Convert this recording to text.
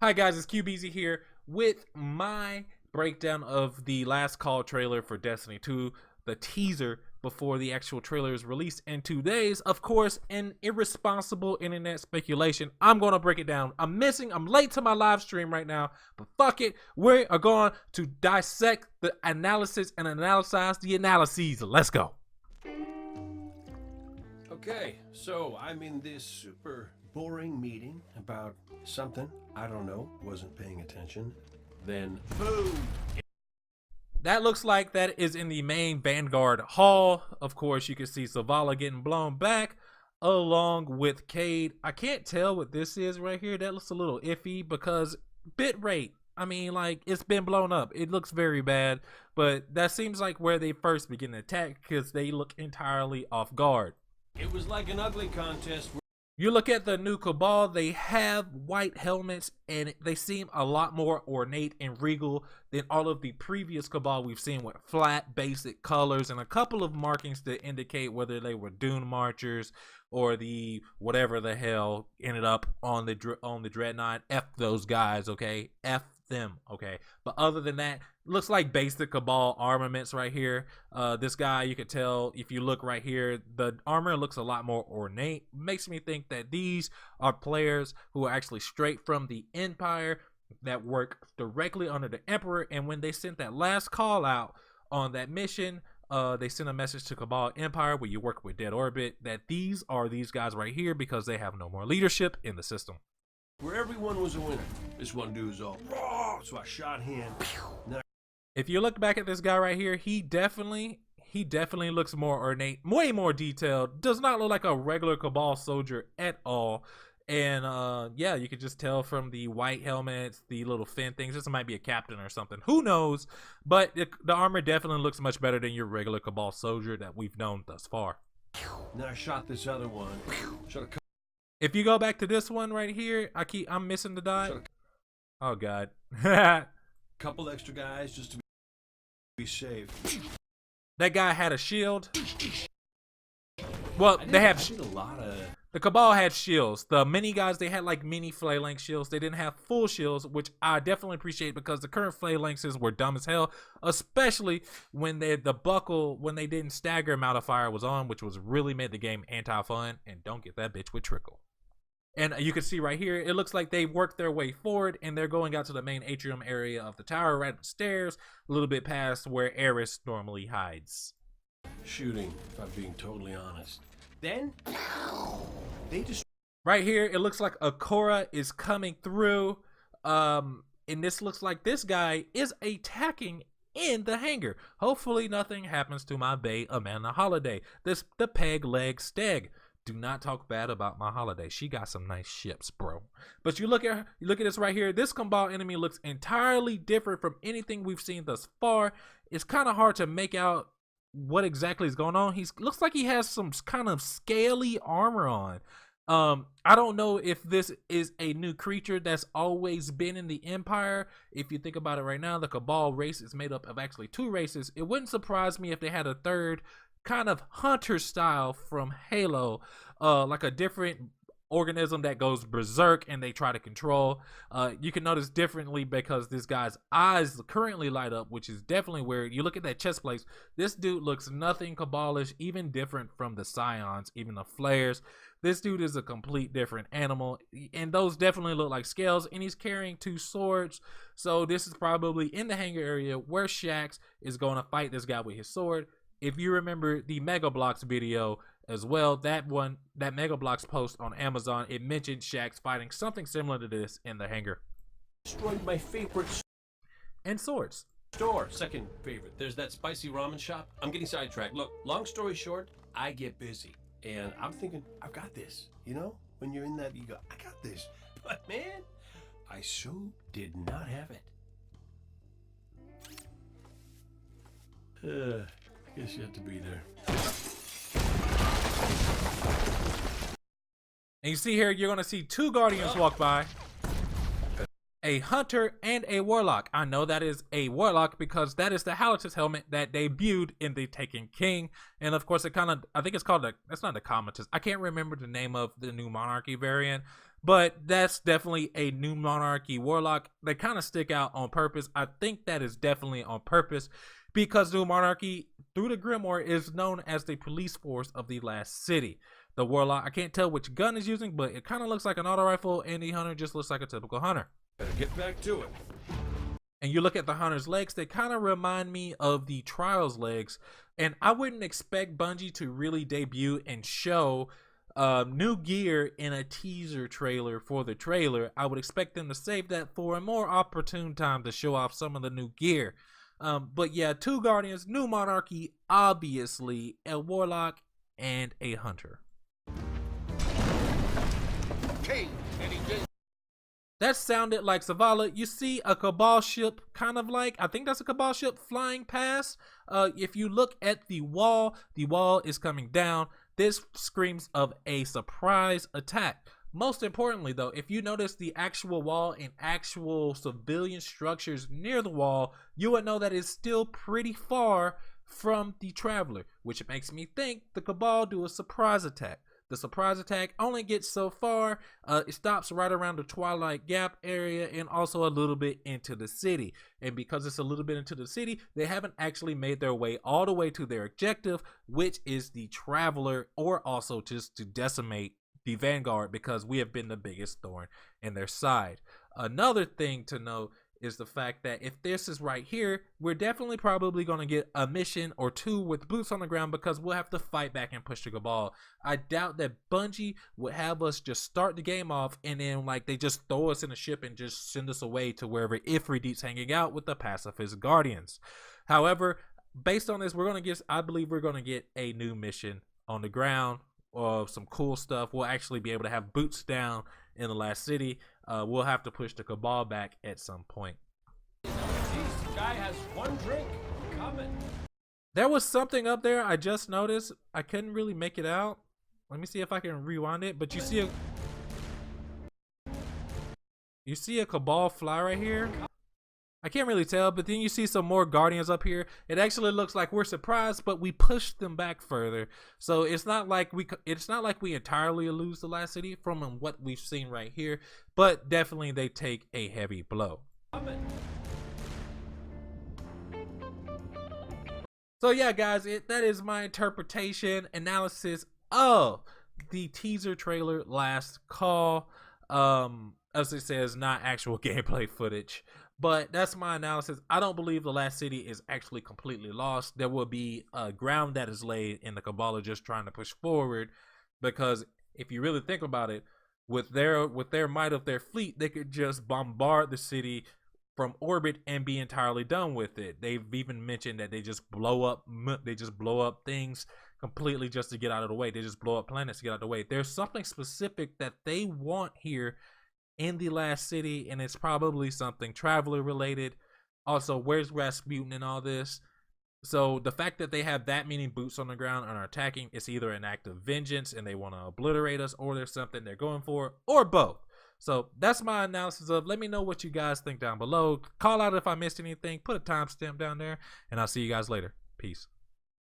Hi guys, it's QBZ here with my breakdown of the last call trailer for Destiny 2, the teaser before the actual trailer is released. And today's, of course, an irresponsible internet speculation. I'm going to break it down. I'm late to my live stream right now, but fuck it. We are going to dissect the analysis and analyze the analyses. Let's go. Okay, so I'm in this super boring meeting about something, I don't know, wasn't paying attention. Then, boom! That looks like that is in the main Vanguard hall. Of course, you can see Zavala getting blown back along with Cade. I can't tell what this is right here. That looks a little iffy because bitrate. I mean, like, it's been blown up. It looks very bad, but that seems like where they first begin to attack because they look entirely off guard. It was like an ugly contest. You look at the new Cabal, they have white helmets and they seem a lot more ornate and regal than all of the previous Cabal we've seen with flat, basic colors and a couple of markings that indicate whether they were Dune Marchers or the whatever the hell ended up on the Dreadnought. F those guys, okay? F them, okay? But other than that, looks like basic Cabal armaments right here. This guy, you can tell if you look right here, the armor looks a lot more ornate. Makes me think that these are players who are actually straight from the Empire that work directly under the Emperor. And when they sent that last call out on that mission, they sent a message to Cabal Empire where you work with Dead Orbit that these are these guys right here because they have no more leadership in the system. Where everyone was a winner. This one dude's all raw, so I shot him. Now, if you look back at this guy right here, he definitely looks more ornate, way more detailed. Does not look like a regular Cabal soldier at all. And yeah, you can just tell from the white helmets, the little fin things. This might be a captain or something. Who knows? But the armor definitely looks much better than your regular Cabal soldier that we've known thus far. now I shot this other one. Shot a If you go back to this one right here, I'm missing the dot. Oh god. couple extra guys just to be safe. That guy had a shield. Well, they have a lot of. the Cabal had shields. The mini guys, they had like mini phalanx shields. They didn't have full shields, which I definitely appreciate because the current phalanxes were dumb as hell, especially when the buckle, when they didn't stagger amount of fire was on, which was really made the game anti-fun. And don't get that bitch with trickle. And you can see right here, it looks like they worked their way forward and they're going out to the main atrium area of the tower, right upstairs, a little bit past where Eris normally hides. Shooting, if I'm being totally honest. Then, they just. Right here, it looks like Akora is coming through. And this looks like this guy is attacking in the hangar. Hopefully nothing happens to my bae, Amanda Holiday. The peg leg steg. Do not talk bad about my Holiday. She got some nice ships, bro. But you look at this right here. This Cabal enemy looks entirely different from anything we've seen thus far. It's kind of hard to make out what exactly is going on. Looks like he has some kind of scaly armor on. I don't know if this is a new creature that's always been in the Empire. If you think about it right now, the Cabal race is made up of actually two races. It wouldn't surprise me if they had a third kind of hunter style from Halo, like a different organism that goes berserk and they try to control. You can notice differently because this guy's eyes currently light up, which is definitely weird. You look at that chest plate, this dude looks nothing Cabalish, even different from the Scions, even the flares. This dude is a complete different animal, and those definitely look like scales, and he's carrying two swords. So this is probably in the hangar area where Shaxx is going to fight this guy with his sword. If you remember the Mega Bloks video as well, that Mega Bloks post on Amazon, it mentioned Shaxx fighting something similar to this in the hangar. Destroyed my favorite and swords. Store. Second favorite. There's that spicy ramen shop. I'm getting sidetracked. Look, long story short, I get busy. And I'm thinking, I've got this. You know? When you're in that, you go, I got this. But man, I so did not have it. Guess you have to be there. And you see here, you're going to see two Guardians walk by. A Hunter and a Warlock. I know that is a Warlock because that is the Halatus helmet that debuted in the Taken King. And of course, I think it's called, that's not the Comatus. I can't remember the name of the new Monarchy variant. But that's definitely a new monarchy warlock. They kind of stick out on purpose. I think that is definitely on purpose because new monarchy through the grimoire is known as the police force of the last city. The warlock, I can't tell which gun is using, but it kind of looks like an auto rifle, and the hunter just looks like a typical hunter. Better get back to it. And you look at the hunter's legs, they kind of remind me of the Trials legs. And I wouldn't expect Bungie to really debut and show new gear in a teaser trailer for the trailer. I would expect them to save that for a more opportune time to show off some of the new gear. But yeah, 2 Guardians, new monarchy, obviously, a warlock and a hunter. King, any day. That sounded like Zavala. You see a Cabal ship, kind of like, I think that's a Cabal ship flying past. If you look at the wall is coming down. This screams of a surprise attack. Most importantly though, if you notice the actual wall and actual civilian structures near the wall, you would know that it's still pretty far from the Traveler, which makes me think the Cabal do a surprise attack. The surprise attack only gets so far. It stops right around the Twilight Gap area and also a little bit into the city. And because it's a little bit into the city, they haven't actually made their way all the way to their objective, which is the Traveler, or also just to decimate the Vanguard, because we have been the biggest thorn in their side. Another thing to note is the fact that if this is right here, we're definitely probably going to get a mission or 2 with boots on the ground, because we'll have to fight back and push the Cabal. I doubt that Bungie would have us just start the game off and then like they just throw us in a ship and just send us away to wherever Ifrit's hanging out with the pacifist Guardians. However, based on this, I believe we're going to get a new mission on the ground of some cool stuff. We'll actually be able to have boots down in the last city. We'll have to push the Cabal back at some point. Jeez, the guy has 1 drink coming. There was something up there I just noticed. I couldn't really make it out. Let me see if I can rewind it. But you see a Cabal fly right here. I can't really tell, but then you see some more Guardians up here. It actually looks like we're surprised, but we pushed them back further. So it's not like we entirely lose the last city from what we've seen right here, but definitely they take a heavy blow. So yeah, guys, that is my interpretation, analysis of the teaser trailer Last Call. As it says, not actual gameplay footage. But that's my analysis. I don't believe the last city is actually completely lost. There will be ground that is laid, and the Cabal are just trying to push forward. Because if you really think about it, with their might of their fleet, they could just bombard the city from orbit and be entirely done with it. They've even mentioned that they just blow up things completely just to get out of the way. They just blow up planets to get out of the way. There's something specific that they want here in the last city, and it's probably something Traveler related. Also, where's Rasputin and all this? So the fact that they have that many boots on the ground and are attacking, it's either an act of vengeance and they want to obliterate us, or there's something they're going for, or both. So that's my analysis of. Let me know what you guys think down below. Call out if I missed anything. Put a timestamp down there, and I'll see you guys later. Peace.